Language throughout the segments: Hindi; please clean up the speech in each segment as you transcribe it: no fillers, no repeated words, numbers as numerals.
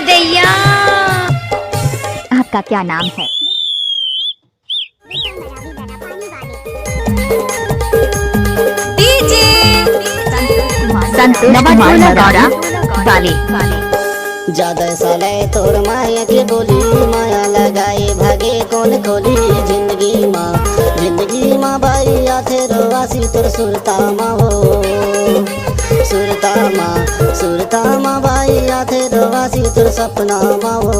दैया। आपका क्या नाम है? डीजे संतोष कुमार गौरा वाले। ज्यादा साले तोर माया के बोली, माया लगाए भागे कौन खोली। जिंदगी माँ बाई आथे रोवासी तोर सुरता माँ हो। सुरता माँ बाई आथे रोवासी तोर सपना माँ हो।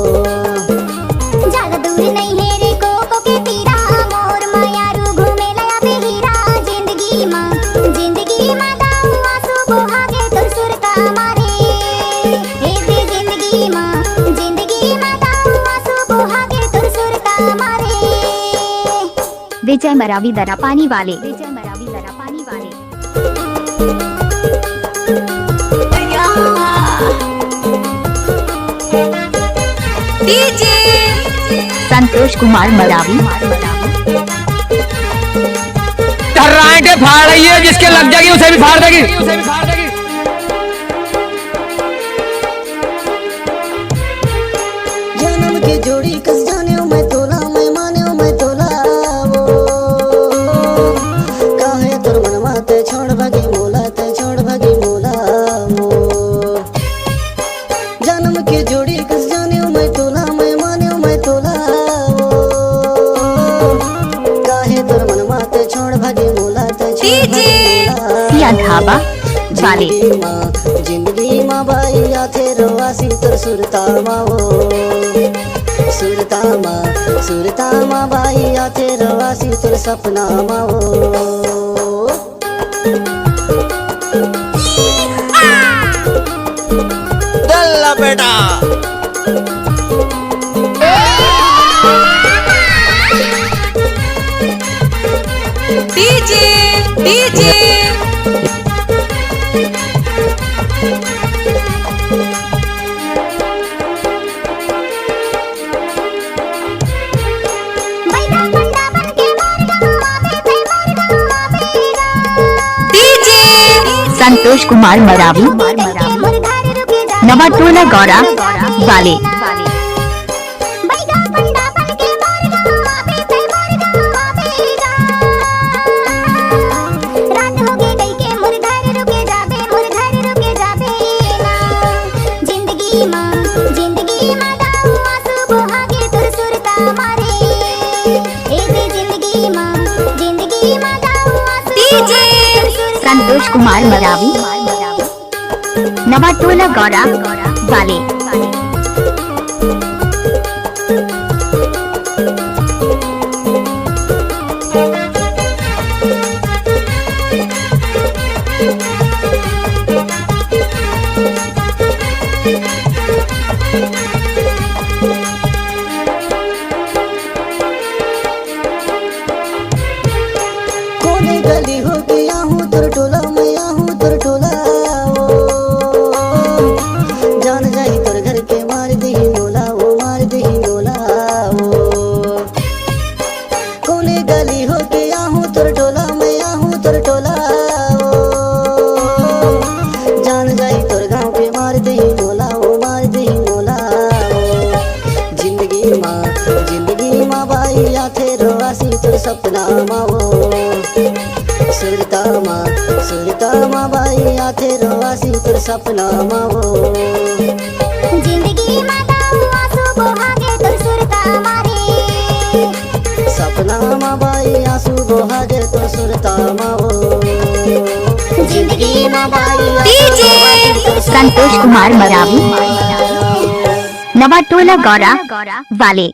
ज्यादा दूर नहीं है रे कोको के तीरा, मोर माया रू घूमे लया पे हीरा। जिंदगी माँ दाऊ आंसू बहागे तोर सुरता मारे। हे दे जिंदगी माँ दाऊ आंसू बहागे तोर सुरता मारे। विजय मरावी दरा पानी वाले। डीजे संतोष कुमार मरावी। टर्राइटे फाड़ रही है, जिसके लग जाएगी उसे भी फाड़ देगी। जन्म की जोड़ी कस जाने मैं तोला, मैं माने मैं तोला वो। काहे तोर मनवा ते छोड़ भागी मोला, ते छोड़ भागी मोला वो। जन्म की जोड़ी कस जाने मैं तोला, मैं माने मैं तोला वो। काहे तोर मनवा ते छोड़ भागी मोला, ते छोड़ भागी मोला। सिया ढाबा वाले। जिंदगी माँ बाई आथे रोवासी तोर सुरता माँ हो। सुरता माँ बाई आथे रोवासी तोर सपना माँ हो। दल्ला बेटा डीजे बैठा बंदा बन के मोर गवा पे डीजे संतोष कुमार मरावी। मोर घर रुके जा। नवाटोला गौरा वाले। बैठा बंदा बन के मोर गवा पे रात हो गई गई के मोर घर रुके जाबे ना। जिंदगी माँ दाऊ आंसू बहागे तोर सुरता मारे। ए दे जिंदगी माँ दाऊ आंसू डीजे संतोष कुमार मरावी। नवाटोला गौरा वाले। कोने गली हो गया हूँ तोर टोला, मैं हूँ तोर टोला वो। जान जाई तोर घर के मार दही मोला, वो मार दही मोला वो। कोने गली हो गया हूँ तोर टोला, मैं हूँ तोर टोला वो। जान जाई तोर गाँव के मार दही मोला, वो मार दही मोला वो। जिंदगी माँ बाई आथे रोवासी तोर सपना माँ हो। सुरता माँ बाई आथे रोवासी तोर सपना माँ हो। जिंदगी माँ दाऊ आंसू बहागे तोर सुरता मारे। सपना माँ बाई आंसू बहागे तोर सुरता माँ हो। जिंदगी माँ बाई डीजे संतोष कुमार मरावी। नवाटोला गौरा वाले।